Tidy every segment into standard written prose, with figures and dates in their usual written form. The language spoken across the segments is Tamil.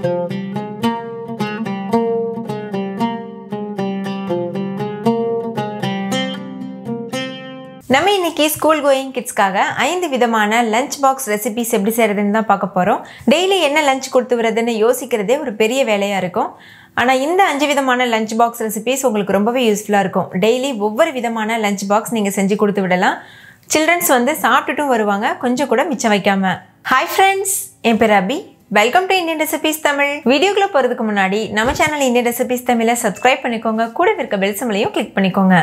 நம்ம இன்னைக்கு ஸ்கூல் கோயிங் கிட்ஸ்க்காக 5 விதமான லஞ்ச் பாக்ஸ் ரெசிபிஸ் எப்படி செய்கிறதுன்னு தான் பார்க்க போகிறோம். டெய்லி என்ன லஞ்ச் கொடுத்து விடுறதுன்னு யோசிக்கிறதே ஒரு பெரிய வேலையாக இருக்கும். ஆனால் இந்த 5 விதமான லஞ்ச் பாக்ஸ் ரெசிபிஸ் உங்களுக்கு ரொம்பவே யூஸ்ஃபுல்லாக இருக்கும். டெய்லி ஒவ்வொரு விதமான லஞ்ச் பாக்ஸ் நீங்கள் செஞ்சு கொடுத்து விடலாம். சில்ட்ரன்ஸ் வந்து சாப்பிட்டுட்டும் வருவாங்க, கொஞ்சம் கூட மிச்சம் வைக்காமல். ஹாய் ஃப்ரெண்ட்ஸ், என் பேர் Abhi. Welcome to Indian recipes Tamil. வீடியோக்குள்ளே போகிறதுக்கு முன்னாடி நம்ம சேனல் இந்தியன் ரெசிபிஸ் தமிழை சப்ஸ்கிரைப் பண்ணிக்கோங்க. கூட இருக்க பெல் சிம்பலையும் கிளிக் பண்ணிக்கோங்க.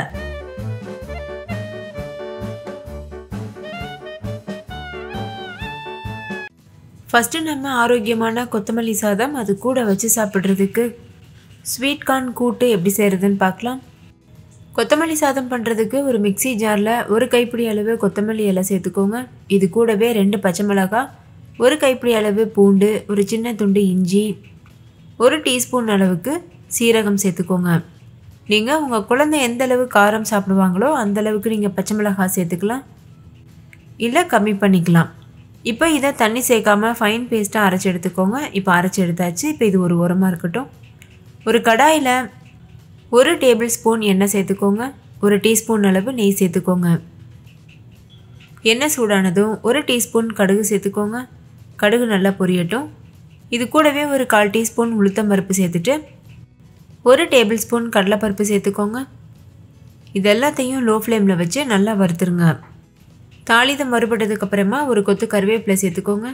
ஃபஸ்ட்டு நம்ம ஆரோக்கியமான கொத்தமல்லி சாதம் அது கூட வச்சு சாப்பிட்றதுக்கு ஸ்வீட் கார்ன் கூட்டு எப்படி செய்கிறதுன்னு பார்க்கலாம். கொத்தமல்லி சாதம் பண்ணுறதுக்கு ஒரு மிக்சி ஜாரில் ஒரு கைப்பிடி அளவு கொத்தமல்லி இலை சேர்த்துக்கோங்க. இது கூடவே 2 பச்சை மிளகாய், ஒரு கைப்பிடி அளவு பூண்டு, ஒரு சின்ன துண்டு இஞ்சி, 1 டீஸ்பூன் அளவுக்கு சீரகம் சேர்த்துக்கோங்க. நீங்கள் உங்கள் குழந்தை எந்த அளவு காரம் சாப்பிடுவாங்களோ அந்தளவுக்கு நீங்கள் பச்சை மிளகாய் சேர்த்துக்கலாம், இல்லை கம்மி பண்ணிக்கலாம். இப்போ இதை தண்ணி சேர்க்காமல் ஃபைன் பேஸ்ட்டாக அரைச்சி எடுத்துக்கோங்க. இப்போ அரைச்சி எடுத்தாச்சு. இப்போ இது ஒரு ஓரமாக இருக்கட்டும். ஒரு கடாயில் 1 டேபிள் ஸ்பூன் எண்ணெய் சேர்த்துக்கோங்க. 1 டீஸ்பூன் அளவு நெய் சேர்த்துக்கோங்க. எண்ணெய் சூடானதும் 1 டீஸ்பூன் கடுகு சேர்த்துக்கோங்க. கடுகு நல்லா பொரியட்டும். இது கூடவே ஒரு 1/4 டீஸ்பூன் உளுத்தம் பருப்பு சேர்த்துட்டு 1 டேபிள் ஸ்பூன் கடலைப்பருப்பு சேர்த்துக்கோங்க. இது எல்லாத்தையும் லோ ஃப்ளேமில் வச்சு நல்லா வறுத்துருங்க. தாளிதம் வறுபட்டதுக்கப்புறமா ஒரு கொத்து கருவேப்பிலை சேர்த்துக்கோங்க.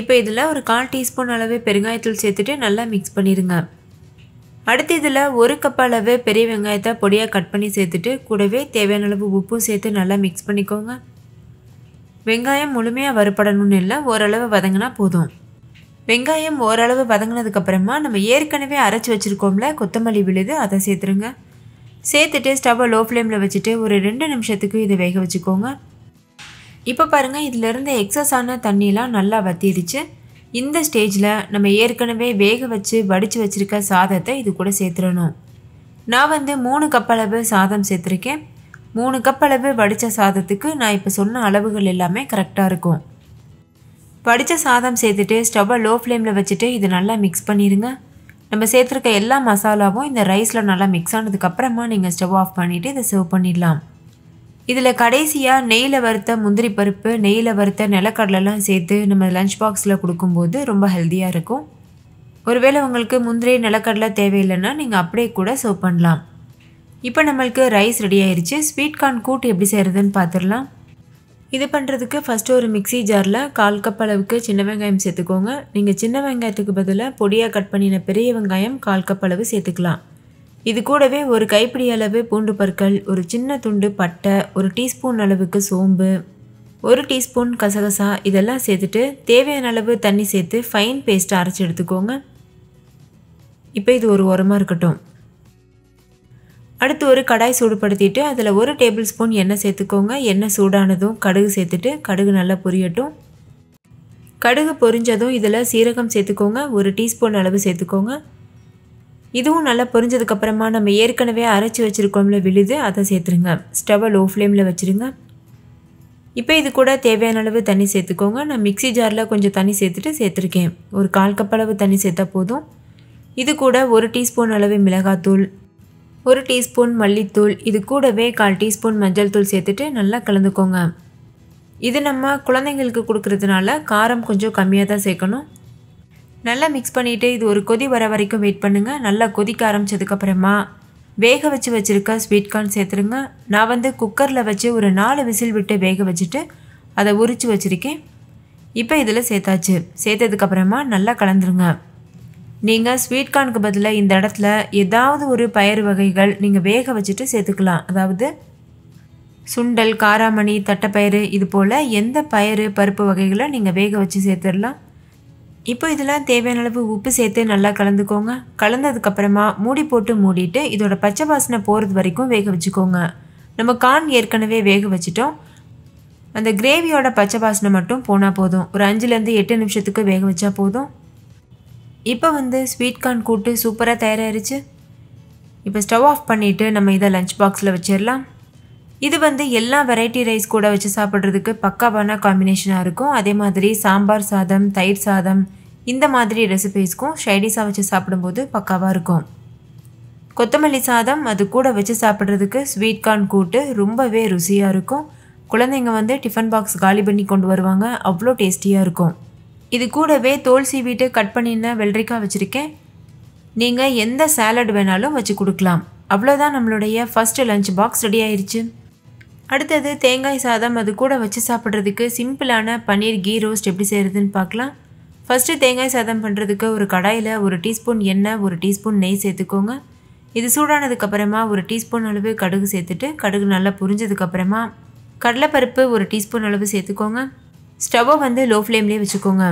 இப்போ இதில் ஒரு 1/4 டீஸ்பூன் அளவு பெருங்காயத்தூள் சேர்த்துட்டு நல்லா மிக்ஸ் பண்ணிடுங்க. அடுத்து இதில் 1 கப் அளவு பெரிய வெங்காயத்தை பொடியாக கட் பண்ணி சேர்த்துட்டு கூடவே தேவையான அளவு உப்பு சேர்த்து நல்லா மிக்ஸ் பண்ணிக்கோங்க. வெங்காயம் முழுமையாக வறுபடணும்னு இல்லை, ஓரளவு வதங்கினா போதும். வெங்காயம் ஓரளவு வதங்கினதுக்கப்புறமா நம்ம ஏற்கனவே அரைச்சி வச்சுருக்கோம்ல கொத்தமல்லி விழுது, அதை சேர்த்துருங்க. சேர்த்துட்டு ஸ்டவ்வை லோ ஃப்ளேமில் வச்சுட்டு ஒரு 2 நிமிஷத்துக்கு இதை வேக வச்சுக்கோங்க. இப்போ பாருங்கள், இதிலிருந்து எக்ஸஸான தண்ணியெலாம் நல்லா வற்றிடுச்சு. இந்த ஸ்டேஜில் நம்ம ஏற்கனவே வேக வச்சு வடித்து வச்சுருக்க சாதத்தை இது கூட சேர்த்துடணும். நான் வந்து 3 கப் அளவு சாதம் சேர்த்துருக்கேன். 3 கப் அளவு வடித்த சாதத்துக்கு நான் இப்போ சொன்ன அளவுகள் எல்லாமே கரெக்டாக இருக்கும். வடித்த சாதம் சேர்த்துட்டு ஸ்டவ்வை லோ ஃப்ளேமில் வச்சுட்டு இது நல்லா மிக்ஸ் பண்ணிடுங்க. நம்ம சேர்த்துருக்க எல்லா மசாலாவும் இந்த ரைஸில் நல்லா மிக்ஸ் ஆனதுக்கப்புறமா நீங்கள் ஸ்டவ் ஆஃப் பண்ணிவிட்டு இதை சர்வ் பண்ணிடலாம். இதில் கடைசியாக நெய்யில் வறுத்த முந்திரி பருப்பு, நெய்யில் வறுத்த நிலக்கடலைலாம் சேர்த்து நம்ம லஞ்ச் பாக்ஸில் கொடுக்கும்போது ரொம்ப ஹெல்த்தியாக இருக்கும். ஒருவேளை உங்களுக்கு முந்திரி நிலக்கடலை தேவையில்லைன்னா நீங்கள் அப்படியே கூட சர்வ் பண்ணலாம். இப்போ நம்மளுக்கு ரைஸ் ரெடி ஆயிடுச்சு. ஸ்வீட் கார்ன் கூட்டு எப்படி செய்கிறதுன்னு பார்த்துடலாம். இது பண்ணுறதுக்கு ஃபஸ்ட்டு ஒரு மிக்சி ஜாரில் 1/4 கப் அளவுக்கு சின்ன வெங்காயம் சேர்த்துக்கோங்க. நீங்கள் சின்ன வெங்காயத்துக்கு பதிலாக பொடியாக கட் பண்ணின பெரிய வெங்காயம் 1/4 கப் அளவு சேர்த்துக்கலாம். இது கூடவே ஒரு கைப்பிடி அளவு பூண்டு பற்கள், ஒரு சின்ன துண்டு பட்டை, 1 டீஸ்பூன் அளவுக்கு சோம்பு, 1 டீஸ்பூன் கசகசா இதெல்லாம் சேர்த்துட்டு தேவையான அளவு தண்ணி சேர்த்து ஃபைன் பேஸ்ட்டாக அரைச்சி எடுத்துக்கோங்க. இப்போ இது ஒரு ஓரமாக இருக்கட்டும். அடுத்து ஒரு கடாய் சூடுபடுத்திட்டு அதில் 1 டேபிள் ஸ்பூன் எண்ணெய் சேர்த்துக்கோங்க. எண்ணெய் சூடானதும் கடுகு சேர்த்துட்டு கடுகு நல்லா பொரியட்டும். கடுகு பொரிஞ்சதும் இதில் சீரகம் சேர்த்துக்கோங்க. 1 டீஸ்பூன் அளவு சேர்த்துக்கோங்க. இதுவும் நல்லா பொரிஞ்சதுக்கப்புறமா நம்ம ஏற்கனவே அரைச்சி வச்சுருக்கோம்ல விழுது, அதை சேர்த்துருங்க. ஸ்டவ்வை லோ ஃப்ளேமில் வச்சுருங்க. இப்போ இது கூட தேவையான அளவு தண்ணி சேர்த்துக்கோங்க. நான் மிக்சி ஜாரில் கொஞ்சம் தண்ணி சேர்த்துருக்கேன். ஒரு 1/4 கப் அளவு தண்ணி சேர்த்தா போதும். இது கூட 1 டீஸ்பூன் அளவு மிளகாத்தூள், 1 டீஸ்பூன் மல்லித்தூள், இது கூடவே 1/4 டீஸ்பூன் மஞ்சள் தூள் சேர்த்துட்டு நல்லா கலந்துக்கோங்க. இது நம்ம குழந்தைங்களுக்கு கொடுக்கறதுனால காரம் கொஞ்சம் கம்மியாக தான் சேர்க்கணும். நல்லா மிக்ஸ் பண்ணிவிட்டு இது ஒரு கொதி வர வரைக்கும் வெயிட் பண்ணுங்கள். நல்லா கொதிக்க ஆரம்பித்ததுக்கப்புறமா வேக வச்சு வச்சுருக்க ஸ்வீட் கார்ன் சேர்த்துருங்க. நான் வந்து குக்கரில் வச்சு ஒரு 4 விசில் விட்டு வேக வச்சுட்டு அதை உரித்து வச்சுருக்கேன். இப்போ இதில் சேர்த்தாச்சு. சேர்த்ததுக்கப்புறமா நல்லா கலந்துருங்க. நீங்கள் ஸ்வீட் கார்னுக்கு பதிலாக இந்த இடத்துல ஏதாவது ஒரு பயிறு வகைகள் நீங்கள் வேக வச்சுட்டு சேர்த்துக்கலாம். அதாவது சுண்டல், காராமணி, தட்டைப்பயிறு, இது போல் எந்த பயிறு பருப்பு வகைகளை நீங்கள் வேக வச்சு சேர்த்துடலாம். இப்போ இதில் தேவையான அளவு உப்பு சேர்த்து நல்லா கலந்துக்கோங்க. கலந்ததுக்கப்புறமா மூடி போட்டு மூடிட்டு இதோட பச்சை வாசனை போகிறது வரைக்கும் வேக வச்சுக்கோங்க. நம்ம கார்ன் ஏற்கனவே வேக வச்சுட்டோம். அந்த கிரேவியோட பச்சை வாசனை மட்டும் போனால் போதும். ஒரு 5லேருந்து 8 நிமிஷத்துக்கு வேக வச்சா போதும். இப்போ வந்து ஸ்வீட் கார்ன் கூட்டு சூப்பராக தயாராகிருச்சு. இப்போ ஸ்டவ் ஆஃப் பண்ணிவிட்டு நம்ம இதை லஞ்ச் பாக்ஸில் வச்சிடலாம். இது வந்து எல்லா வெரைட்டி ரைஸ் கூட வச்சு சாப்பிட்றதுக்கு பக்காவான காம்பினேஷனாக இருக்கும். அதே மாதிரி சாம்பார் சாதம், தயிர் சாதம், இந்த மாதிரி ரெசிபீஸ்க்கும் சைடிஷாக வச்சு சாப்பிடும்போது பக்காவாக இருக்கும். கொத்தமல்லி சாதம் அது கூட வச்சு சாப்பிட்றதுக்கு ஸ்வீட் கார்ன் கூட்டு ரொம்பவே ருசியாக இருக்கும். குழந்தைங்க வந்து டிஃபன் பாக்ஸ் காலி பண்ணி கொண்டு வருவாங்க, அவ்வளோ டேஸ்டியாக இருக்கும். இது கூடவே தோல் சீவிட்டு கட் பண்ணின வெள்ளரிக்காய் வச்சுருக்கேன். நீங்கள் எந்த சாலட் வேணாலும் வச்சு கொடுக்கலாம். அவ்வளோதான், நம்மளுடைய ஃபஸ்ட்டு லஞ்ச் பாக்ஸ் ரெடி ஆயிடுச்சு. அடுத்தது தேங்காய் சாதம் அது கூட வச்சு சாப்பிட்றதுக்கு சிம்பிளான பன்னீர் கீ ரோஸ்ட் எப்படி செய்கிறதுன்னு பார்க்கலாம். ஃபஸ்ட்டு தேங்காய் சாதம் பண்ணுறதுக்கு ஒரு கடாயில் 1 டீஸ்பூன் எண்ணெய் 1 டீஸ்பூன் நெய் சேர்த்துக்கோங்க. இது சூடானதுக்கப்புறமா 1 டீஸ்பூன் அளவு கடுகு சேர்த்துட்டு கடுகு நல்லா புரிஞ்சதுக்கப்புறமா கடலைப்பருப்பு 1 டீஸ்பூன் அளவு சேர்த்துக்கோங்க. ஸ்டவ்வை வந்து லோ ஃப்ளேம்லேயே வச்சுக்கோங்க.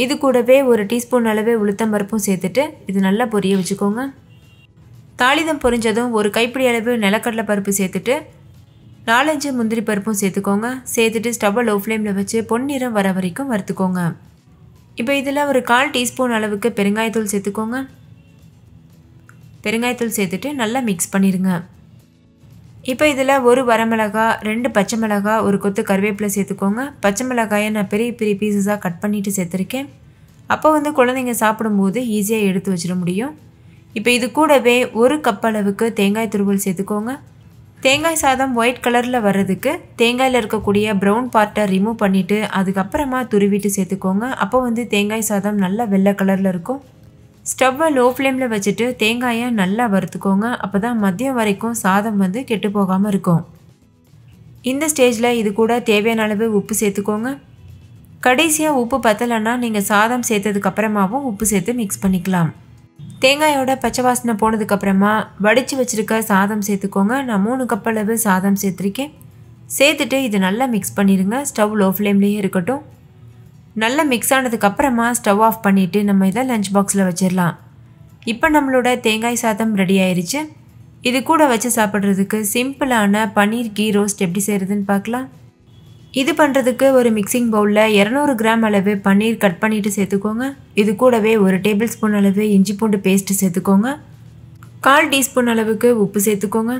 இது கூடவே 1 டீஸ்பூன் அளவு உளுத்தம் பருப்பும் சேர்த்துட்டு இது நல்லா பொரிய வச்சுக்கோங்க. தாளிதம் பொரிஞ்சதும் 1 கைப்பிடி அளவு நிலக்கடலை பருப்பு சேர்த்துட்டு 4-5 முந்திரி பருப்பும் சேர்த்துக்கோங்க. சேர்த்துட்டு ஸ்டவ்வை லோ ஃப்ளேமில் வச்சு பொன்னிறம் வர வரைக்கும் வறுத்துக்கோங்க. இப்போ இதில் ஒரு 1/4 டீஸ்பூன் அளவுக்கு பெருங்காயத்தூள் சேர்த்துக்கோங்க. பெருங்காயத்தூள் சேர்த்துட்டு நல்லா மிக்ஸ் பண்ணிடுங்க. இப்போ இதில் 1 வரமிளகாய் 2 பச்சை மிளகாய் 1 கொத்து கருவேப்பிலை சேர்த்துக்கோங்க. பச்சை மிளகாயை நான் பெரிய பெரிய பீசஸாக கட் பண்ணிவிட்டு சேர்த்துருக்கேன். அப்போ வந்து குழந்தைங்க சாப்பிடும்போது ஈஸியாக எடுத்து வச்சிட முடியும். இப்போ இது கூடவே 1 கப் அளவுக்கு தேங்காய் துருவல் சேர்த்துக்கோங்க. தேங்காய் சாதம் ஒயிட் கலரில் வர்றதுக்கு தேங்காயில் இருக்கக்கூடிய ப்ரௌன் பார்ட்டை ரிமூவ் பண்ணிவிட்டு அதுக்கப்புறமா துருவிட்டு சேர்த்துக்கோங்க. அப்போ வந்து தேங்காய் சாதம் நல்லா வெள்ளை கலரில் இருக்கும். ஸ்டவ்வை லோ ஃப்ளேமில் வச்சுட்டு தேங்காயை நல்லா வறுத்துக்கோங்க. அப்போ தான் மதியம் வரைக்கும் சாதம் வந்து கெட்டு போகாமல் இருக்கும். இந்த ஸ்டேஜில் இது கூட தேவையான அளவு உப்பு சேர்த்துக்கோங்க. கடைசியாக உப்பு பத்தலைன்னா நீங்கள் சாதம் சேர்த்ததுக்கப்புறமாவும் உப்பு சேர்த்து மிக்ஸ் பண்ணிக்கலாம். தேங்காயோட பச்சை வாசனை போனதுக்கப்புறமா வடித்து வச்சுருக்க சாதம் சேர்த்துக்கோங்க. நான் 3 கப் அளவு சாதம் சேர்த்துருக்கேன். சேர்த்துட்டு இது நல்லா மிக்ஸ் பண்ணிடுங்க. ஸ்டவ் லோ ஃப்ளேம்லேயே இருக்கட்டும். நல்லா மிக்ஸ் ஆனதுக்கப்புறமா ஸ்டவ் ஆஃப் பண்ணிவிட்டு நம்ம இதை லஞ்ச் பாக்ஸில் வச்சிடலாம். இப்போ நம்மளோட தேங்காய் சாதம் ரெடி ஆயிடுச்சு. இது கூட வச்சு சாப்பிட்றதுக்கு சிம்பிளான பன்னீர் கீ ரோஸ்ட் எப்படி செய்கிறதுன்னு பார்க்கலாம். இது பண்ணுறதுக்கு ஒரு மிக்சிங் பவுலில் 200 கிராம் அளவு பன்னீர் கட் பண்ணிவிட்டு சேர்த்துக்கோங்க. இது கூடவே 1 டேபிள் ஸ்பூன் அளவு இஞ்சி பூண்டு பேஸ்ட்டு சேர்த்துக்கோங்க. 1/4 டீஸ்பூன் அளவுக்கு உப்பு சேர்த்துக்கோங்க.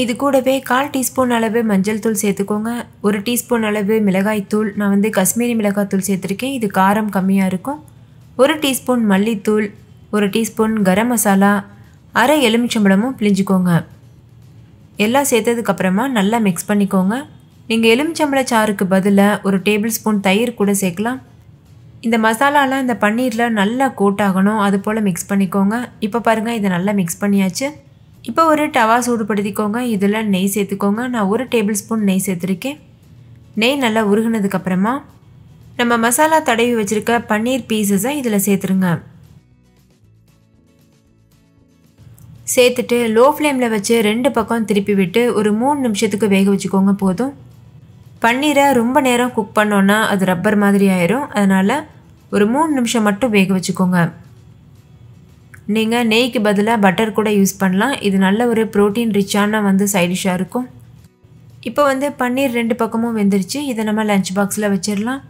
இது கூடவே 1/4 டீஸ்பூன் அளவு மஞ்சள் தூள் சேர்த்துக்கோங்க. 1 டீஸ்பூன் அளவு மிளகாய்த்தூள், நான் வந்து காஷ்மீரி மிளகாய்த்தூள் சேர்த்துருக்கேன், இது காரம் கம்மியாக இருக்கும். 1 டீஸ்பூன் மல்லித்தூள், 1 டீஸ்பூன் கரம் மசாலா, அரை எலுமிச்சம்பழமும் பிழிஞ்சிக்கோங்க. எல்லாம் சேர்த்ததுக்கப்புறமா நல்லா மிக்ஸ் பண்ணிக்கோங்க. நீங்கள் எலுமிச்சம்பழ சாறுக்கு பதிலாக 1 டேபிள் ஸ்பூன் தயிர் கூட சேர்க்கலாம். இந்த மசாலாலாம் இந்த பன்னீரில் நல்லா கோட் ஆகணும், அது போல் மிக்ஸ் பண்ணிக்கோங்க. இப்போ பாருங்கள், இதை நல்லா மிக்ஸ் பண்ணியாச்சு. இப்போ ஒரு டவா சூடுபடுத்திக்கோங்க. இதில் நெய் சேர்த்துக்கோங்க. நான் 1 டேபிள் ஸ்பூன் நெய் சேர்த்துருக்கேன். நெய் நல்லா உருகுனதுக்கப்புறமா நம்ம மசாலா தடவி வச்சுருக்க பன்னீர் பீசஸை இதில் சேர்த்துருங்க. சேர்த்துட்டு லோ ஃப்ளேமில் வச்சு 2 பக்கம் திருப்பி விட்டு ஒரு 3 நிமிஷத்துக்கு வேக வச்சுக்கோங்க. போதும். பன்னீரை ரொம்ப நேரம் குக் பண்ணோன்னா அது ரப்பர் மாதிரி ஆயிரும். அதனால் ஒரு 3 நிமிஷம் மட்டும் வேக வச்சுக்கோங்க. நீங்கள் நெய்க்கு பதிலாக பட்டர் கூட யூஸ் பண்ணலாம். இது நல்ல ஒரு ப்ரோட்டீன் ரிச்சான வந்து சைடிஷாக இருக்கும். இப்போ வந்து பன்னீர் 2 பக்கமும் வெந்துருச்சு. இதை நம்ம லஞ்ச் பாக்ஸில் வச்சிடலாம்.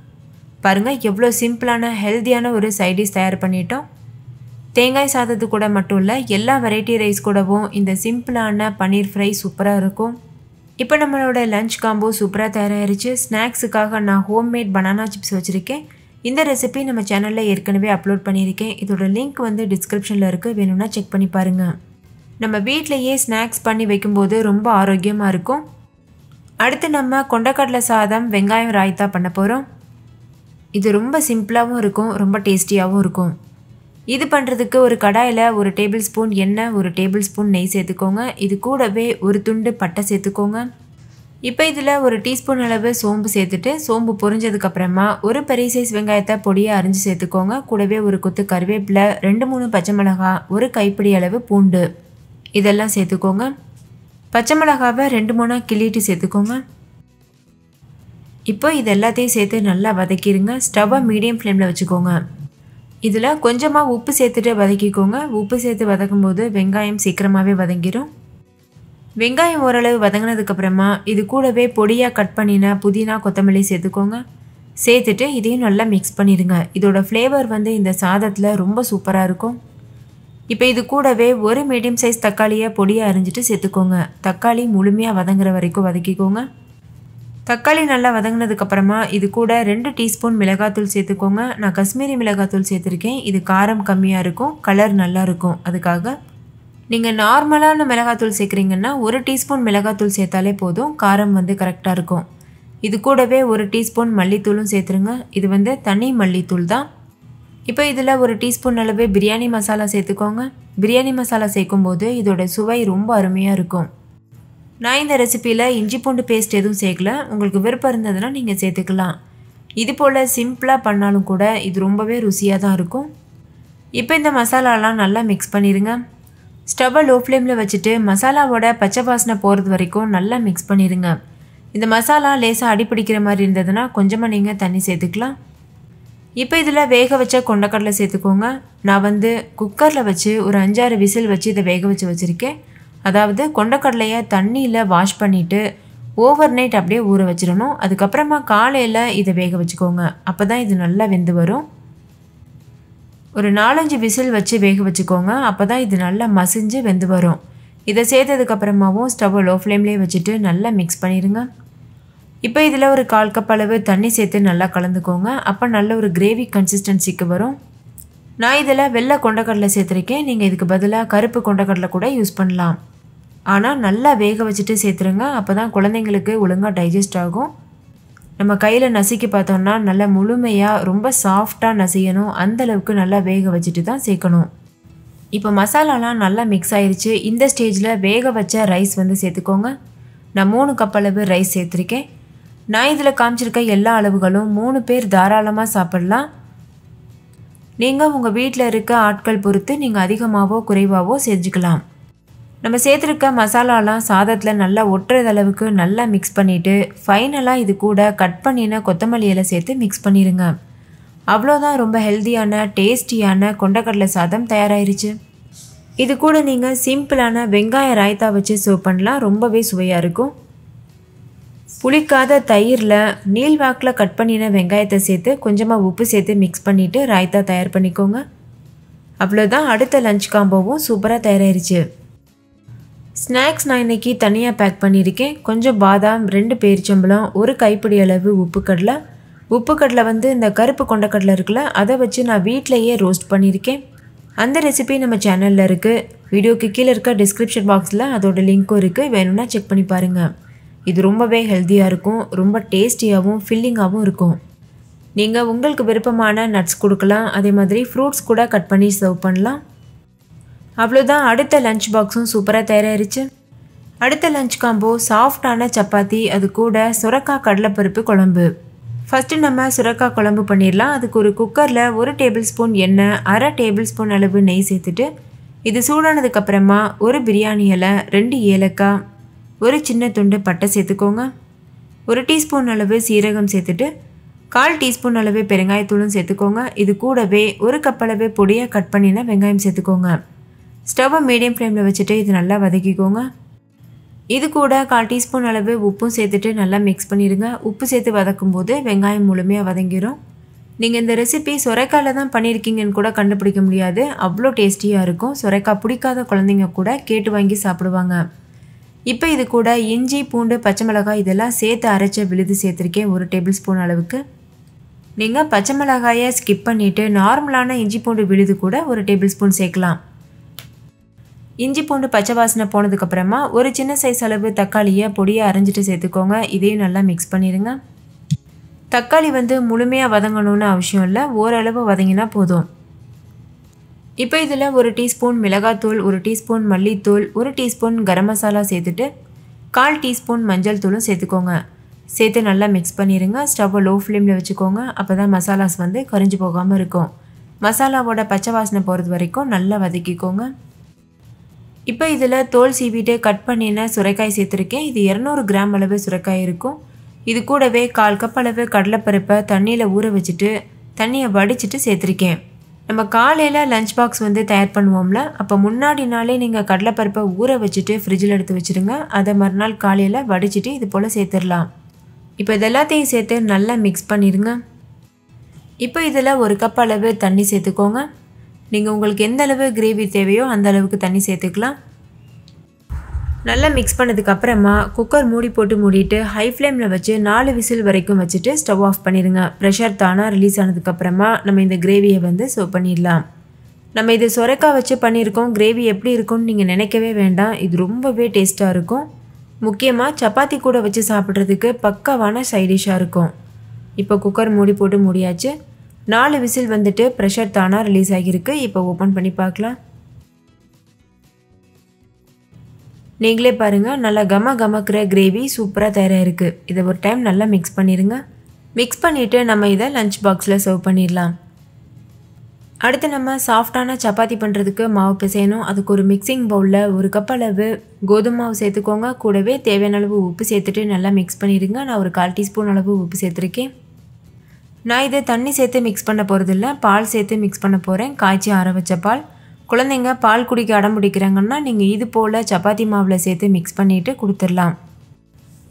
பாருங்கள், எவ்வளோ சிம்பிளான ஹெல்த்தியான ஒரு சைடிஷ் தயார் பண்ணிட்டோம். தேங்காய் சாதத்து கூட மட்டும் இல்லை, எல்லா வெரைட்டி ரைஸ் கூடவும் இந்த சிம்பிளான பன்னீர் ஃப்ரை சூப்பராக இருக்கும். இப்போ நம்மளோட லஞ்ச் காம்போ சூப்பராக தயாராகிருச்சு. ஸ்நாக்ஸுக்காக நான் ஹோம்மேட் பனானா சிப்ஸ் வச்சுருக்கேன். இந்த ரெசிபி நம்ம சேனலில் ஏற்கனவே அப்லோட் பண்ணியிருக்கேன். இதோட லிங்க் வந்து டிஸ்கிரிப்ஷனில் இருக்குது, வேணும்னா செக் பண்ணி பாருங்கள். நம்ம வீட்டிலையே ஸ்நாக்ஸ் பண்ணி வைக்கும்போது ரொம்ப ஆரோக்கியமாக இருக்கும். அடுத்து நம்ம கொண்டக்கடலை சாதம் வெங்காயம் ராய்த்தா பண்ண போகிறோம். இது ரொம்ப சிம்பிளாகவும் இருக்கும், ரொம்ப டேஸ்டியாகவும் இருக்கும். இது பண்ணுறதுக்கு ஒரு கடாயில் 1 டேபிள் ஸ்பூன் எண்ணெய் 1 டேபிள் ஸ்பூன் நெய் சேர்த்துக்கோங்க. இது கூடவே ஒரு துண்டு பட்டை சேர்த்துக்கோங்க. இப்போ இதில் 1 டீஸ்பூன் அளவு சோம்பு சேர்த்துட்டு சோம்பு பொரிஞ்சதுக்கப்புறமா ஒரு பெரிய சைஸ் வெங்காயத்தை பொடியாக அரிஞ்சு சேர்த்துக்கோங்க. கூடவே ஒரு கொத்து கருவேப்பிலை, 2-3 பச்சை மிளகாய், 1 கைப்பிடி அளவு பூண்டு இதெல்லாம் சேர்த்துக்கோங்க. பச்சை மிளகாவை 2-3 கிள்ளிட்டு சேர்த்துக்கோங்க. இப்போ இது எல்லாத்தையும் சேர்த்து நல்லா வதக்கிடுங்க. ஸ்டவ்வை மீடியம் ஃப்ளேமில் வச்சுக்கோங்க. இதில் கொஞ்சமாக உப்பு சேர்த்துட்டு வதக்கிக்கோங்க. உப்பு சேர்த்து வதக்கும் போது வெங்காயம் சீக்கிரமாகவே வதங்கிடும். வெங்காயம் ஓரளவு வதங்கினதுக்கப்புறமா இது கூடவே பொடியாக கட் பண்ணின புதினா கொத்தமல்லி சேர்த்துக்கோங்க. சேர்த்துட்டு இதையும் நல்லா மிக்ஸ் பண்ணிடுங்க. இதோட ஃப்ளேவர் வந்து இந்த சாதத்தில் ரொம்ப சூப்பராக இருக்கும். இப்போ இது கூடவே ஒரு மீடியம் சைஸ் தக்காளியை பொடியாக அரிஞ்சிட்டு சேர்த்துக்கோங்க. தக்காளி முழுமையாக வதங்குற வரைக்கும் வதக்கிக்கோங்க. தக்காளி நல்லா வதங்கினதுக்கப்புறமா இது கூட 2 டீஸ்பூன் மிளகாத்தூள் சேர்த்துக்கோங்க. நான் காஷ்மீரி மிளகாத்தூள் சேர்த்துருக்கேன். இது காரம் கம்மியாக இருக்கும், கலர் நல்லா இருக்கும். அதுக்காக நீங்கள் நார்மலான மிளகாத்தூள் சேர்க்குறீங்கன்னா 1 டீஸ்பூன் மிளகாத்தூள் சேர்த்தாலே போதும், காரம் வந்து கரெக்டாக இருக்கும். இது கூடவே 1 டீஸ்பூன் மல்லித்தூளும் சேர்த்துருங்க. இது வந்து தனி மல்லித்தூள் தான். இப்போ இதில் 1 டீஸ்பூன் அளவு பிரியாணி மசாலா சேர்த்துக்கோங்க. பிரியாணி மசாலா சேர்க்கும்போது இதோட சுவை ரொம்ப அருமையாக இருக்கும். நான் இந்த ரெசிப்பியில் இஞ்சி பூண்டு பேஸ்ட் எதுவும் சேர்க்கல. உங்களுக்கு விருப்பம் இருந்ததுன்னா நீங்கள் சேர்த்துக்கலாம். இது போல் சிம்பிளாக பண்ணாலும் கூட இது ரொம்பவே ருசியாக தான் இருக்கும். இப்போ இந்த மசாலாலாம் நல்லா மிக்ஸ் பண்ணிடுங்க. ஸ்டவ்வை லோ ஃப்ளேமில் வச்சுட்டு மசாலாவோட பச்சை வாசனை போகிறது வரைக்கும் நல்லா மிக்ஸ் பண்ணிடுங்க. இந்த மசாலா லேசாக அடிப்பிடிக்கிற மாதிரி இருந்ததுன்னா கொஞ்சமாக நீங்கள் தண்ணி சேர்த்துக்கலாம். இப்போ இதில் வேக வச்ச கொண்டக்கடலை சேர்த்துக்கோங்க. நான் வந்து குக்கரில் வச்சு ஒரு 5-6 விசில் வச்சு இதை வேக வச்சுருக்கேன். அதாவது கொண்டக்கடலையை தண்ணியில் வாஷ் பண்ணிவிட்டு ஓவர் நைட் அப்படியே ஊற வச்சிடணும். அதுக்கப்புறமா காலையில் இதை வேக வச்சுக்கோங்க. அப்போ தான் இது நல்லா வெந்து வரும். ஒரு 4-5 விசில் வச்சு வேக வச்சுக்கோங்க. அப்போ தான் இது நல்லா மசிஞ்சு வெந்து வரும். இதை சேர்த்ததுக்கப்புறமாவும் ஸ்டவ்வை லோ ஃப்ளேம்லேயே வச்சுட்டு நல்லா மிக்ஸ் பண்ணிடுங்க. இப்போ இதில் ஒரு 1/4 கப் அளவு தண்ணி சேர்த்து நல்லா கலந்துக்கோங்க. அப்போ நல்ல ஒரு கிரேவி கன்சிஸ்டன்சிக்கு வரும். நான் இதில் வெள்ளை கொண்டக்கடலை சேர்த்துருக்கேன். நீங்கள் இதுக்கு பதிலாக கருப்பு கொண்டக்கடலை கூட யூஸ் பண்ணலாம். ஆனால் நல்லா வேக வச்சுட்டு சேர்த்துருங்க. அப்போ தான் குழந்தைங்களுக்கு ஒழுங்காக டைஜஸ்ட் ஆகும். நம்ம கையில் நசுக்கி பார்த்தோம்னா நல்லா முழுமையாக ரொம்ப சாஃப்டாக நசியணும். அந்தளவுக்கு நல்லா வேக வச்சுட்டு தான் சேர்க்கணும். இப்போ மசாலாலாம் நல்லா மிக்ஸ் ஆயிடுச்சு. இந்த ஸ்டேஜில் வேக வச்ச ரைஸ் வந்து சேர்த்துக்கோங்க. நான் 3 கப் அளவு ரைஸ் சேர்த்துருக்கேன். நான் இதில் காமிச்சிருக்க எல்லா அளவுகளும் 3 பேர் தாராளமாக சாப்பிட்லாம். நீங்கள் உங்கள் வீட்டில் இருக்க ஆட்கள் பொறுத்து நீங்கள் அதிகமாகவோ குறைவாகவோ செஞ்சுக்கலாம். நம்ம சேர்த்துருக்க மசாலாலாம் சாதத்தில் நல்லா ஒட்டுறது அளவுக்கு நல்லா மிக்ஸ் பண்ணிவிட்டு ஃபைனலாக இது கூட கட் பண்ணின கொத்தமல்லி இலை சேர்த்து மிக்ஸ் பண்ணிடுங்க. அவ்வளோதான், ரொம்ப ஹெல்த்தியான டேஸ்டியான கொண்டக்கடலை சாதம் தயாராகிருச்சு. இது கூட நீங்கள் சிம்பிளான வெங்காய ராய்த்தா வச்சு சர்வ் பண்ணலாம். ரொம்பவே சுவையாக இருக்கும். புளிக்காத தயிரில் நீள்வாக்கில் கட் பண்ணின வெங்காயத்தை சேர்த்து கொஞ்சமாக உப்பு சேர்த்து மிக்ஸ் பண்ணிவிட்டு ராய்த்தா தயார் பண்ணிக்கோங்க. அவ்வளோதான், அடுத்த லஞ்ச் காம்போவும் சூப்பராக தயாராகிருச்சு. ஸ்நாக்ஸ் நான் இன்றைக்கி தனியாக பேக் பண்ணியிருக்கேன். கொஞ்சம் பாதாம், 2 பேரிச்சம்பழம், 1 கைப்பிடி அளவு உப்புக்கடலை வந்து இந்த கருப்பு கொண்டக்கடலை இருக்குல்ல, அதை வச்சு நான் வீட்டிலையே ரோஸ்ட் பண்ணியிருக்கேன். அந்த ரெசிபி நம்ம சேனலில் இருக்குது. வீடியோக்கு கீழே இருக்க டிஸ்கிரிப்ஷன் பாக்ஸில் அதோட லிங்க்கும் இருக்குது. வேணும்னா செக் பண்ணி பாருங்கள். இது ரொம்பவே ஹெல்த்தியாக இருக்கும், ரொம்ப டேஸ்டியாகவும் ஃபில்லிங்காகவும் இருக்கும். நீங்கள் உங்களுக்கு விருப்பமான நட்ஸ் கொடுக்கலாம். அதே மாதிரி ஃப்ரூட்ஸ் கூட கட் பண்ணி சர்வ் பண்ணலாம். அவ்வளோதான், அடுத்த லஞ்ச் பாக்ஸும் சூப்பராக தயாராகிருச்சு. அடுத்த லஞ்ச் காம்போ சாஃப்டான சப்பாத்தி, அது கூட சுரக்காய் கடலைப்பருப்பு குழம்பு. ஃபஸ்ட்டு நம்ம சுரக்காய் குழம்பு பண்ணிடலாம். அதுக்கு ஒரு குக்கரில் 1 டேபிள் ஸ்பூன் எண்ணெய், 1/2 டேபிள் ஸ்பூன் அளவு நெய் சேர்த்துட்டு இது சூடானதுக்கப்புறமா 1 பிரியாணி இலை, 2 ஏலக்காய், 1 சின்ன துண்டு பட்டை சேர்த்துக்கோங்க. 1 டீஸ்பூன் அளவு சீரகம் சேர்த்துட்டு 1/4 டீஸ்பூன் அளவு பெருங்காயத்தூளும் சேர்த்துக்கோங்க. இது கூடவே 1 கப் அளவு பொடியாக கட் பண்ணின வெங்காயம் சேர்த்துக்கோங்க. ஸ்டவ்வை மீடியம் ஃப்ளேமில் வச்சுட்டு இது நல்லா வதக்கிக்கோங்க. இது கூட 1/4 டீஸ்பூன் அளவு உப்பும் சேர்த்துட்டு நல்லா மிக்ஸ் பண்ணிடுங்க. உப்பு சேர்த்து வதக்கும் போது வெங்காயம் முழுமையாக வதங்கிடும். நீங்கள் இந்த ரெசிபி சுரைக்காயில் தான் பண்ணியிருக்கீங்கன்னு கூட கண்டுபிடிக்க முடியாது, அவ்வளோ டேஸ்டியாக இருக்கும். சுரைக்காய் பிடிக்காத குழந்தைங்க கூட கேட்டு வாங்கி சாப்பிடுவாங்க. இப்போ இது கூட இஞ்சி, பூண்டு, பச்சை மிளகாய் இதெல்லாம் சேர்த்து அரைச்ச விழுது சேர்த்துருக்கேன் 1 டேபிள் ஸ்பூன் அளவுக்கு. நீங்கள் பச்சை மிளகாயை ஸ்கிப் பண்ணிவிட்டு நார்மலான இஞ்சி பூண்டு விழுது கூட 1 டேபிள் ஸ்பூன் சேர்க்கலாம். இஞ்சி பூண்டு பச்சை வாசனை போனதுக்கப்புறமா 1 சின்ன சைஸ் அளவு தக்காளியை பொடியாக அரைஞ்சிட்டு சேர்த்துக்கோங்க. இதையும் நல்லா மிக்ஸ் பண்ணிடுங்க. தக்காளி வந்து முழுமையாக வதங்கணும்னு அவசியம் இல்லை, ஓரளவு வதங்கினா போதும். இப்போ இதில் 1 டீஸ்பூன் மிளகாத்தூள், 1 டீஸ்பூன் மல்லித்தூள், 1 டீஸ்பூன் கரம் மசாலா சேர்த்துட்டு 1/4 டீஸ்பூன் மஞ்சள் தூளும் சேர்த்துக்கோங்க. சேர்த்து நல்லா மிக்ஸ் பண்ணிடுங்க. ஸ்டவ்வை லோ ஃப்ளேமில் வச்சுக்கோங்க. அப்போ தான் மசாலாஸ் வந்து கரிஞ்சு போகாமல் இருக்கும். மசாலாவோட பச்சை வாசனை போகிறது வரைக்கும் நல்லா வதக்கிக்கோங்க. இப்போ இதில் தோல் சீவிட்டு கட் பண்ணின சுரைக்காய் சேர்த்துருக்கேன். இது 200 கிராம் அளவு சுரைக்காய் இருக்கும். இது கூடவே 1/4 கப் அளவு கடலைப்பருப்பை தண்ணியில் ஊற வச்சுட்டு தண்ணியை வடிச்சிட்டு சேர்த்துருக்கேன். நம்ம காலையில் லஞ்ச் பாக்ஸ் வந்து தயார் பண்ணுவோம்ல, அப்போ முன்னாடி நாளே நீங்கள் கடலைப்பருப்பை ஊற வச்சுட்டு ஃப்ரிட்ஜில் எடுத்து வச்சுருங்க. அதை மறுநாள் காலையில் வடிச்சிட்டு இது போல் சேர்த்துடலாம். இப்போ இது எல்லாத்தையும் சேர்த்து நல்லா மிக்ஸ் பண்ணிடுங்க. இப்போ இதில் 1 கப் அளவு தண்ணி சேர்த்துக்கோங்க. நீங்கள் உங்களுக்கு எந்த அளவு கிரேவி தேவையோ அந்த அளவுக்கு தண்ணி சேர்த்துக்கலாம். நல்லா மிக்ஸ் பண்ணதுக்கு அப்புறமா குக்கர் மூடி போட்டு மூடிட்டு ஹை ஃப்ளேமில் வச்சு 4 விசில் வரைக்கும் வச்சுட்டு ஸ்டவ் ஆஃப் பண்ணிடுங்க. ப்ரெஷர் தானாக ரிலீஸ் ஆனதுக்கப்புறமா நம்ம இந்த கிரேவியை வந்து சர்வ் பண்ணிடலாம். நம்ம இது சொரைக்காய் வச்சு பண்ணியிருக்கோம். கிரேவி எப்படி இருக்கும்னு நீங்கள் நினைக்கவே வேண்டாம். இது ரொம்பவே டேஸ்ட்டாக இருக்கும். முக்கியமாக சப்பாத்தி கூட வச்சு சாப்பிட்றதுக்கு பக்காவான சைடிஷாக இருக்கும். இப்போ குக்கர் மூடி போட்டு மூடியாச்சு. 4 விசில் வந்துட்டு ப்ரெஷர் தானாக ரிலீஸ் ஆகியிருக்கு. இப்போ ஓப்பன் பண்ணி பார்க்கலாம். நீங்களே பாருங்கள், நல்லா கமக்கிற கிரேவி சூப்பராக தயாராக இருக்குது. இதை ஒரு டைம் நல்லா மிக்ஸ் பண்ணிடுங்க. மிக்ஸ் பண்ணிவிட்டு நம்ம இதை லஞ்ச் பாக்ஸில் சர்வ் பண்ணிடலாம். அடுத்து நம்ம சாஃப்டான சப்பாத்தி பண்ணுறதுக்கு மாவு பிசையணும். அதுக்கு ஒரு மிக்சிங் பவுலில் 1 கப் அளவு கோதுமை மாவு சேர்த்துக்கோங்க. கூடவே தேவையான அளவு உப்பு சேர்த்துட்டு நல்லா மிக்ஸ் பண்ணிடுங்க. நான் ஒரு 1/4 டீஸ்பூன் அளவு உப்பு சேர்த்துருக்கேன். நான் இதை தண்ணி சேர்த்து மிக்ஸ் பண்ண போகிறதில்ல, பால் சேர்த்து மிக்ஸ் பண்ண போகிறேன். காய்ச்சி ஆற வச்ச பால். குழந்தைங்க பால் குடிக்க அடம் பிடிக்கிறாங்கன்னா நீங்கள் இது போல் சப்பாத்தி மாவில் சேர்த்து மிக்ஸ் பண்ணிவிட்டு கொடுத்துடலாம்.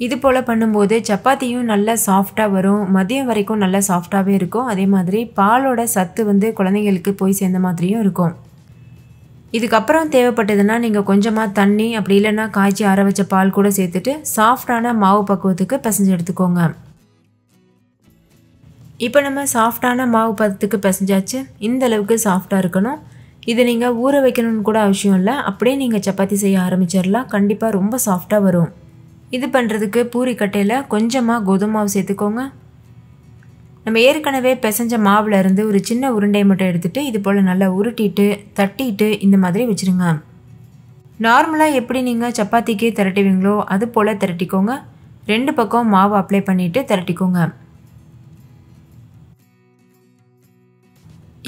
இது போல் பண்ணும்போது சப்பாத்தியும் நல்லா சாஃப்டாக வரும். மதியம் வரைக்கும் நல்லா சாஃப்டாகவே இருக்கும். அதே மாதிரி பாலோட சத்து வந்து குழந்தைங்களுக்கு போய் சேர்ந்த மாதிரியும் இருக்கும். இதுக்கப்புறம் தேவைப்பட்டதுன்னா நீங்கள் கொஞ்சமாக தண்ணி அப்படி இல்லைன்னா காய்ச்சி ஆற வச்ச பால் கூட சேர்த்துட்டு சாஃப்டான மாவு பக்குவத்துக்கு பிசைஞ்சு எடுத்துக்கோங்க. இப்போ நம்ம சாஃப்டான மாவு பதத்துக்கு பிசைஞ்சாச்சு. இந்த அளவுக்கு சாஃப்டாக இருக்கணும். இதை நீங்கள் ஊற வைக்கணும்னு கூட அவசியம் இல்லை. அப்படியே நீங்கள் சப்பாத்தி செய்ய ஆரம்பிச்சிடலாம். கண்டிப்பாக ரொம்ப சாஃப்டாக வரும். இது பண்ணுறதுக்கு பூரி கட்டையில் கொஞ்சமாக கோதுமை மாவு சேர்த்துக்கோங்க. நம்ம ஏற்கனவே பிசைஞ்ச மாவில் இருந்து ஒரு சின்ன உருண்டை மட்டும் எடுத்துகிட்டு இது போல் நல்லா உருட்டிட்டு தட்டிட்டு இந்த மாதிரி வச்சுருங்க. நார்மலாக எப்படி நீங்கள் சப்பாத்திக்கு திரட்டுவீங்களோ அது போல் திரட்டிக்கோங்க. 2 பக்கம் மாவு அப்ளை பண்ணிவிட்டு திரட்டிக்கோங்க.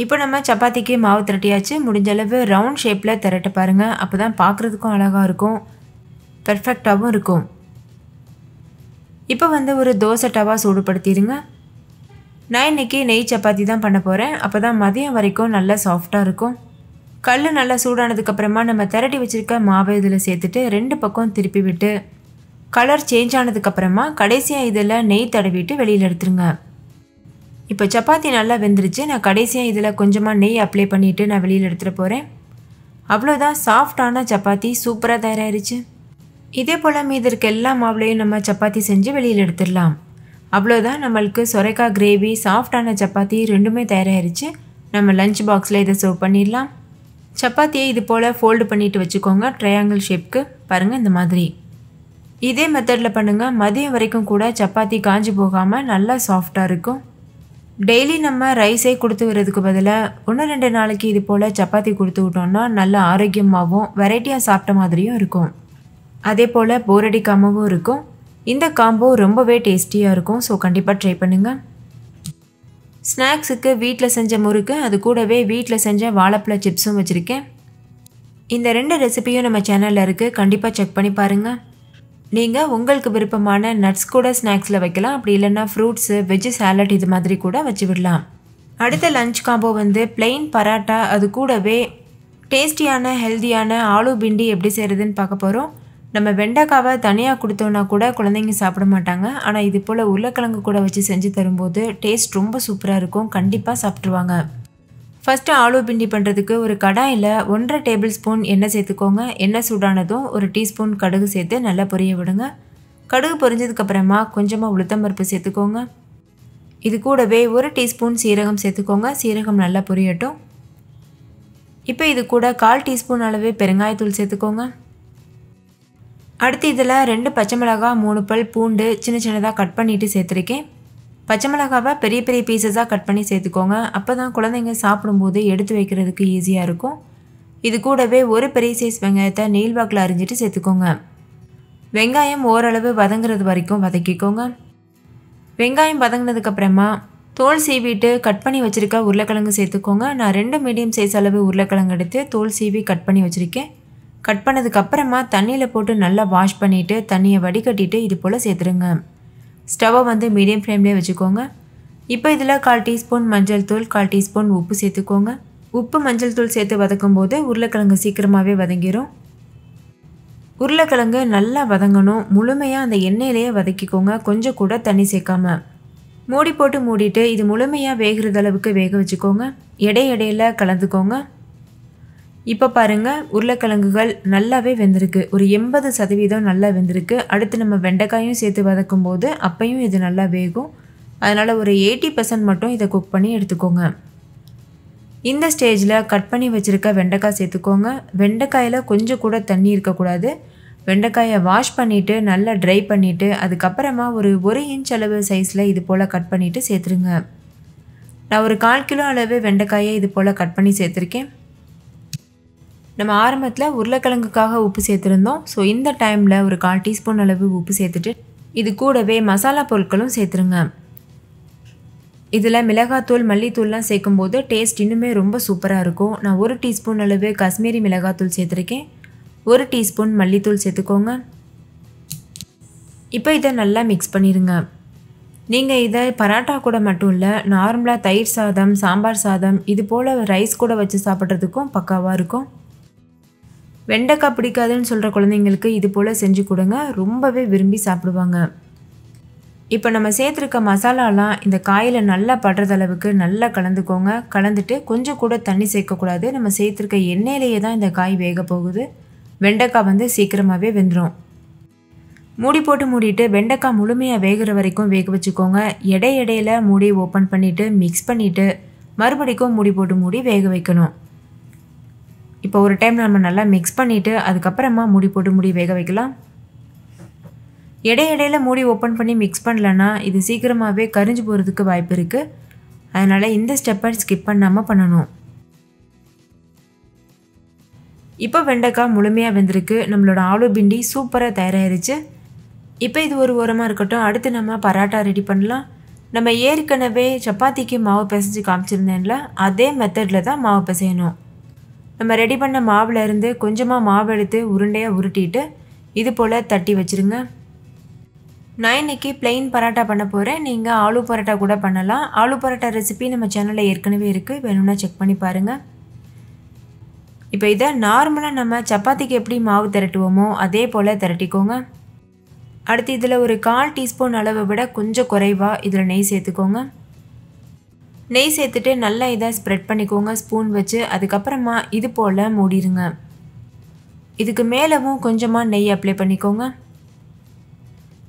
இப்போ நம்ம சப்பாத்திக்கு மாவு திரட்டியாச்சு. முடிஞ்சளவு ரவுண்ட் ஷேப்பில் திரட்ட பாருங்கள். அப்போ தான் பார்க்குறதுக்கும் அழகாக இருக்கும், பெர்ஃபெக்டாகவும் இருக்கும். இப்போ வந்து ஒரு தோசை டவா சூடுபடுத்திடுங்க. நான் இன்றைக்கி நெய் சப்பாத்தி தான் பண்ண போகிறேன். அப்போ தான் மதியம் வரைக்கும் நல்லா சாஃப்டாக இருக்கும். கல் நல்லா சூடானதுக்கப்புறமா நம்ம திரட்டி வச்சுருக்க மாவை இதில் சேர்த்துட்டு 2 பக்கம் திருப்பி விட்டு கலர் சேஞ்ச் ஆனதுக்கப்புறமா கடைசியாக இதில் நெய் தடவிட்டு வெளியில் எடுத்துருங்க. இப்போ சப்பாத்தி நல்லா வெந்துருச்சு. நான் கடைசியாக இதில் கொஞ்சமாக நெய் அப்ளை பண்ணிவிட்டு நான் வெளியில் எடுத்துகிட்டு போகிறேன். அவ்வளோதான், சாஃப்டான சப்பாத்தி சூப்பராக தயாராகிருச்சு. இதே போல் மீதி இருக்க எல்லா மாவுலையும் நம்ம சப்பாத்தி செஞ்சு வெளியில் எடுத்துடலாம். அவ்வளோதான், நம்மளுக்கு சொரைக்காய் கிரேவி சாஃப்டான சப்பாத்தி ரெண்டுமே தயாராகிருச்சு. நம்ம லஞ்ச் பாக்ஸில் இதை சர்வ் பண்ணிடலாம். சப்பாத்தியை இது போல் ஃபோல்டு பண்ணிவிட்டு வச்சுக்கோங்க. ட்ரையாங்கிள் ஷேப்க்கு பாருங்கள், இந்த மாதிரி. இதே மெத்தடில் பண்ணுங்கள். மதியம் வரைக்கும் கூட சப்பாத்தி காஞ்சி போகாமல் நல்லா சாஃப்டாக இருக்கும். டெய்லி நம்ம ரைஸே கொடுத்து வரதுக்கு பதிலாக 1-2 நாளைக்கு இது போல் சப்பாத்தி கொடுத்து விட்டோம்னா நல்ல ஆரோக்கியமாகவும் வெரைட்டியாக சாப்பிட்ட மாதிரியும் இருக்கும். அதே போல் போர் அடிக்காமவும் இருக்கும். இந்த காம்போ ரொம்பவே டேஸ்டியாக இருக்கும். ஸோ கண்டிப்பாக ட்ரை பண்ணுங்கள். ஸ்நாக்ஸுக்கு வீட்டில் செஞ்ச முறுக்கு, அது கூடவே வீட்டில் செஞ்ச வாழைப்பழ சிப்ஸும் வச்சுருக்கேன். இந்த 2 ரெசிபியும் நம்ம சேனலில் இருக்குது. கண்டிப்பாக செக் பண்ணி பாருங்கள். நீங்கள் உங்களுக்கு விருப்பமான நட்ஸ் கூட ஸ்நாக்ஸில் வைக்கலாம். அப்படி இல்லைன்னா ஃப்ரூட்ஸு, வெஜ்ஜு சாலட் இது மாதிரி கூட வச்சு விடலாம். அடுத்த லஞ்ச் காம்போ வந்து பிளெயின் பராட்டா, அது கூடவே டேஸ்டியான ஹெல்த்தியான ஆலு பிண்டி எப்படி செய்கிறதுன்னு பார்க்க போகிறோம். நம்ம வெண்டைக்காவை தனியாக கொடுத்தோன்னா கூட குழந்தைங்க சாப்பிட மாட்டாங்க. ஆனால் இது போல் உருளைக்கிழங்கு கூட வச்சு செஞ்சு தரும்போது டேஸ்ட் ரொம்ப சூப்பராக இருக்கும். கண்டிப்பாக சாப்பிட்ருவாங்க. ஃபஸ்ட்டு ஆலு பிண்டி பண்ணுறதுக்கு ஒரு கடாயில் 1.5 டேபிள் ஸ்பூன் எண்ணெய் சேர்த்துக்கோங்க. எண்ணெய் சூடானதும் 1 டீஸ்பூன் கடுகு சேர்த்து நல்லா பொரிய விடுங்க. கடுகு பொரிஞ்சதுக்கப்புறமா கொஞ்சமாக உளுத்தம்பருப்பு சேர்த்துக்கோங்க. இது கூடவே 1 டீஸ்பூன் சீரகம் சேர்த்துக்கோங்க. சீரகம் நல்லா பொரியட்டும். இப்போ இது கூட 1/4 டீஸ்பூன் அளவு பெருங்காயத்தூள் சேர்த்துக்கோங்க. அடுத்து இதில் 2 பச்சை மிளகாய், 3 பல் பூண்டு சின்ன சின்னதாக கட் பண்ணிவிட்டு சேர்த்துருக்கேன். பச்சை மிளகாவை பெரிய பெரிய பீசஸாக கட் பண்ணி சேர்த்துக்கோங்க. அப்போ தான் குழந்தைங்க சாப்பிடும்போது எடுத்து வைக்கிறதுக்கு ஈஸியாக இருக்கும். இது கூடவே 1 பெரிய சைஸ் வெங்காயத்தை நீள்வாக்கில் அரிஞ்சிட்டு சேர்த்துக்கோங்க. வெங்காயம் ஓரளவு வதங்குறது வரைக்கும் வதக்கிக்கோங்க. வெங்காயம் வதங்கினதுக்கப்புறமா தோல் சீவிட்டு கட் பண்ணி வச்சுருக்க உருளைக்கிழங்கு சேர்த்துக்கோங்க. நான் 2 மீடியம் சைஸ் அளவு உருளைக்கிழங்கு எடுத்து தோல் சீவி கட் பண்ணி வச்சுருக்கேன். கட் பண்ணதுக்கப்புறமா தண்ணியில் போட்டு நல்லா வாஷ் பண்ணிவிட்டு தண்ணியை வடிகட்டிட்டு இது போல் சேர்த்துருங்க. ஸ்டவ்வை வந்து மீடியம் ஃப்ளேம்லேயே வச்சுக்கோங்க. இப்போ இதில் 1/4 டீஸ்பூன் மஞ்சள் தூள், 1/4 டீஸ்பூன் உப்பு சேர்த்துக்கோங்க. உப்பு மஞ்சள் தூள் சேர்த்து வதக்கும் போது உருளைக்கிழங்கு சீக்கிரமாகவே வதங்கிடும். உருளைக்கிழங்கு நல்லா வதங்கணும். முழுமையாக அந்த எண்ணெயிலேயே வதக்கிக்கோங்க, கொஞ்சம் கூட தண்ணி சேர்க்காம. மூடி போட்டு மூடிட்டு இது முழுமையாக வேகிறது அளவுக்கு வேக வச்சுக்கோங்க. இடையில கலந்துக்கோங்க. இப்போ பாருங்கள் உருளைக்கிழங்குகள் நல்லாவே வெந்திருக்கு. ஒரு 80% நல்லா வெந்திருக்கு. அடுத்து நம்ம வெண்டைக்காயும் சேர்த்து வதக்கும் போது அப்பையும் இது நல்லா வேகும். அதனால் ஒரு 80% மட்டும் இதை குக் பண்ணி எடுத்துக்கோங்க. இந்த ஸ்டேஜில் கட் பண்ணி வச்சுருக்க வெண்டைக்காய் சேர்த்துக்கோங்க. வெண்டைக்காயில் கொஞ்சம் கூட தண்ணி இருக்கக்கூடாது. வெண்டைக்காயை வாஷ் பண்ணிவிட்டு நல்லா ட்ரை பண்ணிவிட்டு அதுக்கப்புறமா ஒரு 1 இன்ச் அளவு சைஸில் இது போல் கட் பண்ணிவிட்டு சேர்த்துருங்க. நான் ஒரு 1/4 கிலோ அளவு வெண்டைக்காயை இது போல் கட் பண்ணி சேர்த்துருக்கேன். நம்ம ஆரம்பத்தில் உருளைக்கிழங்குக்காக உப்பு சேர்த்துருந்தோம். ஸோ இந்த டைமில் ஒரு 1/4 டீஸ்பூன் அளவு உப்பு சேர்த்துட்டு இது கூடவே மசாலா பொருட்களும் சேர்த்துருங்க. இதில் மிளகாத்தூள் மல்லித்தூள்லாம் சேர்க்கும்போது டேஸ்ட் இன்னுமே ரொம்ப சூப்பராக இருக்கும். நான் 1 டீஸ்பூன் அளவு காஷ்மீரி மிளகாத்தூள் சேர்த்துருக்கேன். 1 டீஸ்பூன் மல்லித்தூள் சேர்த்துக்கோங்க. இப்போ இதை நல்லா மிக்ஸ் பண்ணிடுங்க. நீங்கள் இதை பராட்டா கூட மட்டும் இல்லை, நார்மலாக தயிர் சாதம், சாம்பார் சாதம் இது போல் ரைஸ் கூட வச்சு சாப்பிட்றதுக்கும் பக்காவாக இருக்கும். வெண்டைக்காய் பிடிக்காதுன்னு சொல்கிற குழந்தைங்களுக்கு இது போல் செஞ்சு கொடுங்க. ரொம்பவே விரும்பி சாப்பிடுவாங்க. இப்போ நம்ம சேர்த்துருக்க மசாலாலாம் இந்த காயில் நல்லா படுறது அளவுக்கு நல்லா கலந்துக்கோங்க. கலந்துட்டு கொஞ்சம் கூட தண்ணி சேர்க்கக்கூடாது. நம்ம சேர்த்துருக்க எண்ணெயிலேயே தான் இந்த காய் வேக போகுது. வெண்டைக்காய் சீக்கிரமாகவே வெந்துடும். மூடி போட்டு மூடிட்டு வெண்டைக்காய் முழுமையாக வேகிற வரைக்கும் வேக வச்சுக்கோங்க. இடையில மூடி ஓப்பன் பண்ணிவிட்டு மிக்ஸ் பண்ணிவிட்டு மறுபடிக்கும் மூடி போட்டு மூடி வேக வைக்கணும். இப்போ ஒரு டைம் நம்ம நல்லா மிக்ஸ் பண்ணிவிட்டு அதுக்கப்புறமா மூடி போட்டு மூடி வேக வைக்கலாம். இடையில மூடி ஓப்பன் பண்ணி மிக்ஸ் பண்ணலன்னா இது சீக்கிரமாகவே கரிஞ்சு போகிறதுக்கு வாய்ப்பு இருக்குது. அதனால் இந்த ஸ்டெப்பை ஸ்கிப் பண்ணாமல் பண்ணணும். இப்போ வெண்டைக்காய் முழுமையாக வெந்திருக்கு. நம்மளோட ஆலு பிண்டி சூப்பராக தயாராகிருச்சு. இப்போ இது ஒரு ஓரமாக இருக்கட்டும். அடுத்து நம்ம பராட்டா ரெடி பண்ணலாம். நம்ம ஏற்கனவே சப்பாத்திக்கு மாவு பிசைஞ்சு காமிச்சிருந்தேன்ல, அதே மெத்தடில் தான் மாவு பிசையணும். நம்ம ரெடி பண்ண மாவில் இருந்து கொஞ்சமாக மாவு எடுத்து உருண்டையாக உருட்டிட்டு இது போல் தட்டி வச்சுருங்க. நான் இன்றைக்கி பிளெயின் பராட்டா பண்ண போகிறேன். நீங்கள் ஆலு பரோட்டா கூட பண்ணலாம். ஆலு பரோட்டா ரெசிபி நம்ம சேனலில் ஏற்கனவே இருக்குது, வேணும்னா செக் பண்ணி பாருங்கள். இப்போ இதை நார்மலாக நம்ம சப்பாத்திக்கு எப்படி மாவு திரட்டுவோமோ அதே போல் திரட்டிக்கோங்க. அடுத்து இதில் ஒரு 1/4 டீஸ்பூன் அளவை விட கொஞ்சம் குறைவாக இதில் நெய் சேர்த்துக்கோங்க. நெய் சேர்த்துட்டு நல்லா இதை ஸ்ப்ரெட் பண்ணிக்கோங்க ஸ்பூன் வச்சு. அதுக்கப்புறமா இது போல் மூடிடுங்க. இதுக்கு மேலவும் கொஞ்சமாக நெய் அப்ளை பண்ணிக்கோங்க.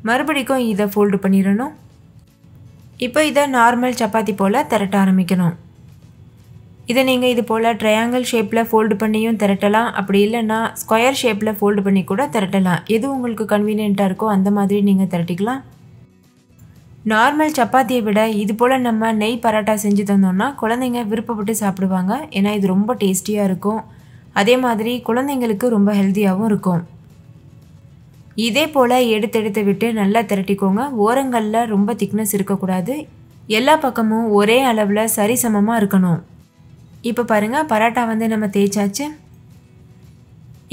மறுபடிக்கும் இதை ஃபோல்டு பண்ணிடணும். இப்போ இதை நார்மல் சப்பாத்தி போல் திரட்ட ஆரம்பிக்கணும். இதை நீங்கள் இது போல் ட்ரையாங்கிள் ஷேப்பில் ஃபோல்டு பண்ணியும் திரட்டலாம். அப்படி இல்லைன்னா ஸ்கொயர் ஷேப்பில் ஃபோல்டு பண்ணி கூட திரட்டலாம். எது உங்களுக்கு கன்வீனியண்ட்டாக இருக்கோ அந்த மாதிரி நீங்கள் திரட்டிக்கலாம். நார்மல் சப்பாத்தியை விட இது போல் நம்ம நெய் பரோட்டா செஞ்சு தந்தோம்னா குழந்தைங்க விருப்பப்பட்டு சாப்பிடுவாங்க. ஏன்னா இது ரொம்ப டேஸ்டியாக இருக்கும். அதே மாதிரி குழந்தைங்களுக்கு ரொம்ப ஹெல்த்தியாகவும் இருக்கும். இதே போல் எடுத்து விட்டு நல்லா திரட்டிக்கோங்க. ஓரங்களில் ரொம்ப திக்னஸ் இருக்கக்கூடாது. எல்லா பக்கமும் ஒரே அளவில் சரிசமமாக இருக்கணும். இப்போ பாருங்கள் பரோட்டா நம்ம தேய்ச்சாச்சு.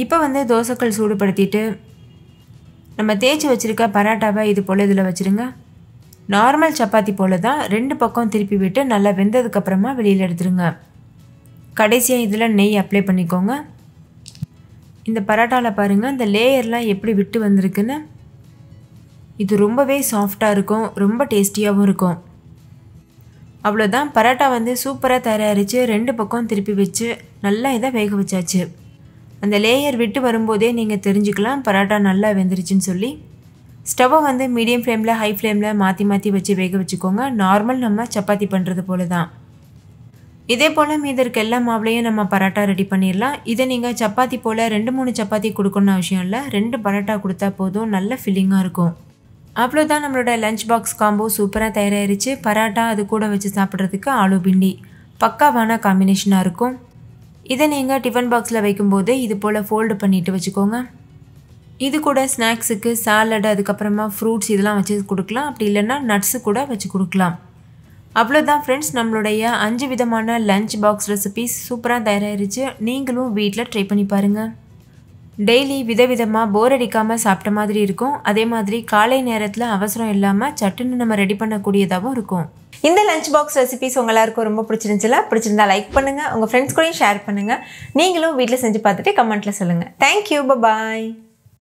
இப்போ தோசைக்கல் சூடுபடுத்திட்டு நம்ம தேய்ச்சி வச்சுருக்க பரோட்டாவை இது போல் இதில் வச்சுருங்க. நார்மல் சப்பாத்தி போல் தான் 2 பக்கம் திருப்பி விட்டு நல்லா வெந்ததுக்கப்புறமா வெளியில் எடுத்துருங்க. கடைசியாக இதில் நெய் அப்ளை பண்ணிக்கோங்க. இந்த பரோட்டாவில் பாருங்கள் இந்த லேயர்லாம் எப்படி விட்டு வந்திருக்குன்னு. இது ரொம்பவே சாஃப்டாக இருக்கும், ரொம்ப டேஸ்டியாகவும் இருக்கும். அவ்வளோதான், பரோட்டா சூப்பராக தயாரிச்சு 2 பக்கம் திருப்பி வச்சு நல்லா இதை வேக வச்சாச்சு. அந்த லேயர் விட்டு வரும்போதே நீங்கள் தெரிஞ்சுக்கலாம் பரோட்டா நல்லா வெந்துருச்சுன்னு சொல்லி. ஸ்டவ்வை மீடியம் ஃப்ளேமில் ஹை ஃப்ளேமில் மாற்றி வச்சு வேக வச்சுக்கோங்க. நார்மல் நம்ம சப்பாத்தி பண்ணுறது போல தான். இதே போல் மீதி இருக்க எல்லா மாவுலையும் நம்ம பரோட்டா ரெடி பண்ணிடலாம். இதை நீங்கள் சப்பாத்தி போல் 2-3 சப்பாத்தி கொடுக்கணும்னு அவசியம் இல்லை. 2 பரோட்டா கொடுத்தா போதும், நல்ல ஃபில்லிங்காக இருக்கும். அவ்வளோதான், நம்மளோட லஞ்ச் பாக்ஸ் காம்போ சூப்பராக தயாராகிருச்சு. பரோட்டா அது கூட வச்சு சாப்பிட்றதுக்கு ஆலு பிண்டி பக்காவான காம்பினேஷனாக இருக்கும். இதை நீங்கள் டிஃபன் பாக்ஸில் வைக்கும்போது இது போல் ஃபோல்டு பண்ணிவிட்டு வச்சுக்கோங்க. இது கூட ஸ்நாக்ஸுக்கு சாலட் அதுக்கப்புறமா ஃப்ரூட்ஸ் இதெல்லாம் வச்சு கொடுக்கலாம். அப்படி இல்லைன்னா நட்ஸு கூட வச்சு கொடுக்கலாம். அவ்வளோதான் ஃப்ரெண்ட்ஸ், நம்மளுடைய 5 விதமான லஞ்ச் பாக்ஸ் ரெசிபீஸ் சூப்பராக தயாராகிருச்சு. நீங்களும் வீட்டில் ட்ரை பண்ணி பாருங்கள். டெய்லி விதவிதமாக போர் அடிக்காமல் சாப்பிட்ட மாதிரி இருக்கும். அதே மாதிரி காலை நேரத்தில் அவசரம் இல்லாமல் சட்டுன்னு நம்ம ரெடி பண்ணக்கூடியதாகவும் இருக்கும். இந்த லஞ்ச் பாக்ஸ் ரெசிபிஸ் உங்கள் எல்லாருக்கும் ரொம்ப பிடிச்சிருந்தா லைக் பண்ணுங்கள். உங்கள் ஃப்ரெண்ட்ஸ் கூடயும் ஷேர் பண்ணுங்கள். நீங்களும் வீட்டில் செஞ்சு பார்த்துட்டு கமெண்ட்டில் சொல்லுங்கள். தேங்க்யூ, பாய்.